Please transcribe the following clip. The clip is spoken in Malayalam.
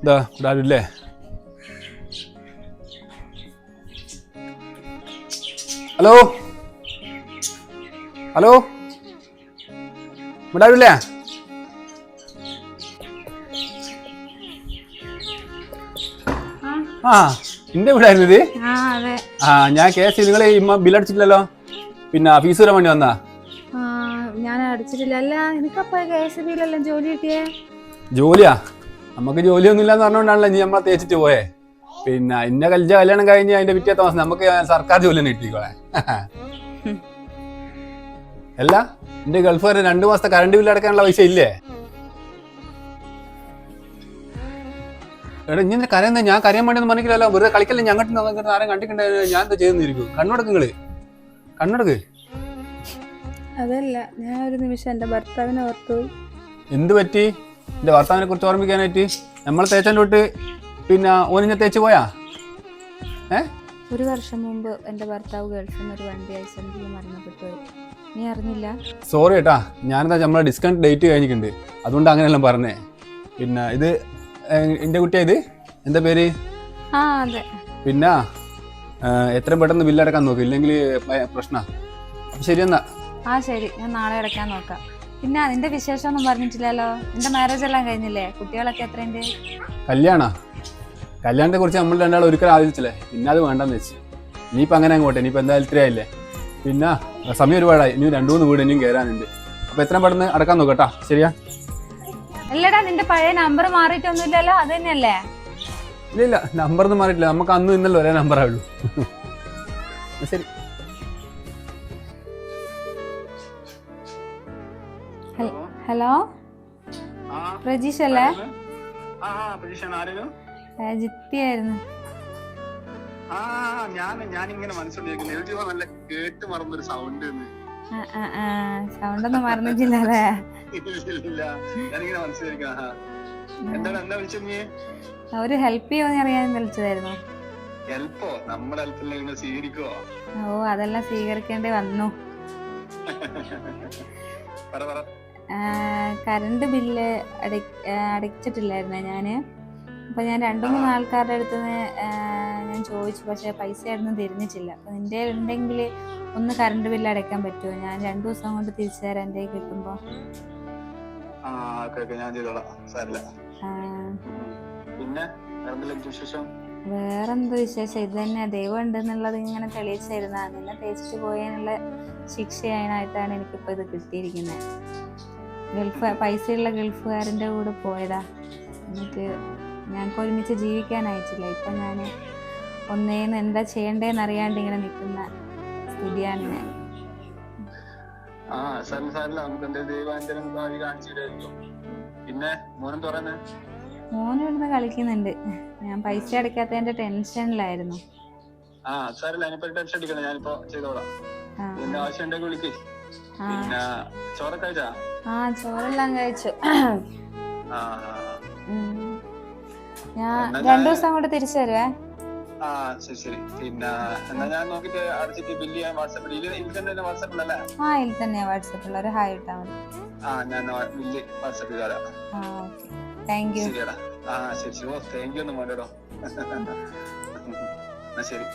ഇതാ ഇവിടെ ആരുമില്ലേ? ഹലോ ഹലോ, ഇവിടെ ആരുമില്ലേ? ആ എന്റെ ഇവിടെ ആയിരുന്നു ഇത്. ഞാൻ കേസ് നിങ്ങൾ ബില്ലടിച്ചിട്ടില്ലല്ലോ, പിന്നെ ഫീസ് തരാൻ വേണ്ടി വന്നാ. ഞാൻ അടിച്ചിട്ടില്ല. അല്ല എനിക്കപ്പോ KSBയിലെല്ലാം ജോലി കിട്ടിയേ? ജോലിയാ? നമുക്ക് ജോലിയൊന്നും ഇല്ലാന്ന് പറഞ്ഞോണ്ടാണല്ലോ നീ നമ്മളെ തേച്ചിട്ട് പോയേ. പിന്നെ ഇന്ന കല്യാണം കഴിഞ്ഞ് അതിന്റെ പിറ്റേത്തെ മാസം നമുക്ക് സർക്കാർ ജോലി തന്നെ കിട്ടിക്കോളെ. അല്ല എന്റെ ഗൾഫുകാര് 2 മാസത്തെ കറണ്ട് ബില്ല് അടക്കാനുള്ള പൈസ ഇല്ലേ? എടാ ഇങ്ങനെ കരയുന്ന, ഞാൻ കരയാൻ വേണ്ടി ഒന്നും പറഞ്ഞില്ലല്ലോ. വെറുതെ കളിക്കല്ലേ, ഞങ്ങട്ട് ആരും കണ്ടിട്ടുണ്ടായിരുന്നു. ഞാൻ എന്താ ചെയ്യുന്നിരിക്കും? കണ്ണടക്ക് നിങ്ങള്, കണ്ണടക്ക്. അതല്ല, ഞാൻ ഒരു നിമിഷം എന്റെ ഭർത്താവിനെ ഓർത്തു. എന്ത് പറ്റി? എന്റെ ഭർത്താവിനെ കുറിച്ച് ഓർമ്മിക്കാനായിട്ട് നമ്മളെ തേച്ചാൻ തൊട്ട് പിന്നെ ഓനിഞ്ഞ തേച്ച് പോയാ? 1 വർഷം മുമ്പ് എന്റെ ഭർത്താവ് ഗൾഫിൽ നിന്ന് ഒരു വണ്ടി ആക്സിഡന്റിൽ മരണപ്പെട്ടു. നീ അറിഞ്ഞില്ല? സോറി ഏട്ടാ, ഞാനെന്താ നമ്മളെ ഡിസ്കൗണ്ട് ഡേറ്റ് കഴിഞ്ഞിട്ടുണ്ട്, അതുകൊണ്ട് അങ്ങനെയെല്ലാം പറഞ്ഞേ. പിന്നെ ഇത് എന്റെ കുട്ടിയാ, ഇത് എന്താ പേര്? അതെ. പിന്നെ എത്രയും പെട്ടെന്ന് ബില്ലടക്കാൻ നോക്ക്, ഇല്ലെങ്കിൽ പ്രശ്നാ. അപ്പൊ ശരി എന്നാ. ശരി, ഞാൻ നാളെ അടയ്ക്കാൻ നോക്കാം. പിന്നെ അതിന്റെ വിശേഷം ഒന്നും പറഞ്ഞിട്ടില്ലല്ലോ. എന്റെ മാരേജ് എല്ലാം കഴിഞ്ഞില്ലേ? കുട്ടികളൊക്കെ എത്രയുണ്ട്? കല്യാണത്തെ കുറിച്ച് നമ്മൾ രണ്ടാളും ഒരിക്കലും ആലോചിച്ചില്ലേ, പിന്നെ അത് വേണ്ടെന്ന് വെച്ച്. ഇനിയിപ്പോൾ അങ്ങനെ അങ്ങോട്ടെ, ഇനിയിപ്പോൾ എന്തായാലും ഇത്രയായില്ലേ. പിന്നെ സമയം ഒരുപാടായി, ഇനി 2-3 വീട് ഇനിയും കയറാനുണ്ട്. അപ്പൊ എത്രയും പെട്ടെന്ന് അടക്കാൻ നോക്കട്ടാ. ശരിയാ? അല്ലടാ, നിന്റെ പഴയ നമ്പർ മാറിയിട്ടൊന്നുമില്ലല്ലോ, അത് തന്നെയല്ലേ? ഇല്ല, നമ്പർ ഒന്നും മാറിയിട്ടില്ല. നമുക്ക് അന്നും ഇന്നല്ലോ ഒരേ നമ്പറേ ഉള്ളൂ. ശരി. ഹലോ, പ്രജീഷ് അല്ലേ? ജിത്തിയായിരുന്നു. സൗണ്ട് ഒന്നും മറന്നിട്ടില്ലല്ലേ? ഒരു ഹെൽപ്പ് ചെയ്യുമെന്ന് അറിയാൻ വിളിച്ചതായിരുന്നു. അതെല്ലാം സ്വീകരിക്കേണ്ടി വന്നു. കറണ്ട് ബില്ല് അടച്ചിട്ടില്ലായിരുന്നേ ഞാന്. അപ്പൊ ഞാൻ 2-3 ആൾക്കാരുടെ അടുത്ത് ഞാൻ ചോദിച്ചു, പക്ഷെ പൈസ ഒന്നും തരുന്നിട്ടില്ല. അപ്പൊ നിന്റെ ഉണ്ടെങ്കിൽ ഒന്ന് കറണ്ട് ബില്ല് അടയ്ക്കാൻ പറ്റുമോ? ഞാൻ 2 ദിവസം കൊണ്ട് തിരിച്ചു തരാം എന്റെ കിട്ടുമ്പോ. വേറെന്ത് വിശേഷം? ഇത് തന്നെ, ദൈവം ഉണ്ടെന്നുള്ളത് ഇങ്ങനെ തെളിയിച്ചിരുന്ന. നിന്നെ തേച്ചിട്ട് പോയതിനുള്ള ശിക്ഷയായിട്ടാണ് എനിക്കിപ്പോ ഇത് കിട്ടിയിരിക്കുന്നത്. പൈസയുള്ള ഗൾഫുകാരൻ്റെ കൂടെ പോയതാ. എന്നിട്ട് ഞങ്ങൾക്ക് ഒരുമിച്ച് ജീവിക്കാനായിട്ടില്ല. ഇപ്പൊ ഞാൻ ഒന്നേന്ന് എന്താ ചെയ്യണ്ടേന്ന് അറിയാണ്ട് ഇങ്ങനെ നിൽക്കുന്ന സ്ഥിതിയാണ് ഞാൻ. മോന് ഇവിടുന്ന് കളിക്കുന്നുണ്ട്. ഞാൻ പൈസ അടയ്ക്കാത്തതിന്റെ ടെൻഷനിലായിരുന്നു. ചോറെല്ലാം കഴിച്ചു. ഞാൻ 2 ദിവസം കൂടെ തിരിച്ചു തരുവേ. ശരി. പിന്നെ ഞാൻ നോക്കിട്ട് അടച്ചിട്ട് ബില്ല് ചെയ്യാൻ വാട്സാപ്പിലല്ലേ? ഇതിൽ തന്നെയാ വാട്സാപ്പിൽ. ഒരു ഹായ് ഇട്ടാ മതി. ഞാൻ ബില്ല് വാട്സാപ്പിൽ തരാം. Thank you. ശരിയടാ. ശരി. താങ്ക് യു ഒന്നും വേണ്ടോ. ശരി.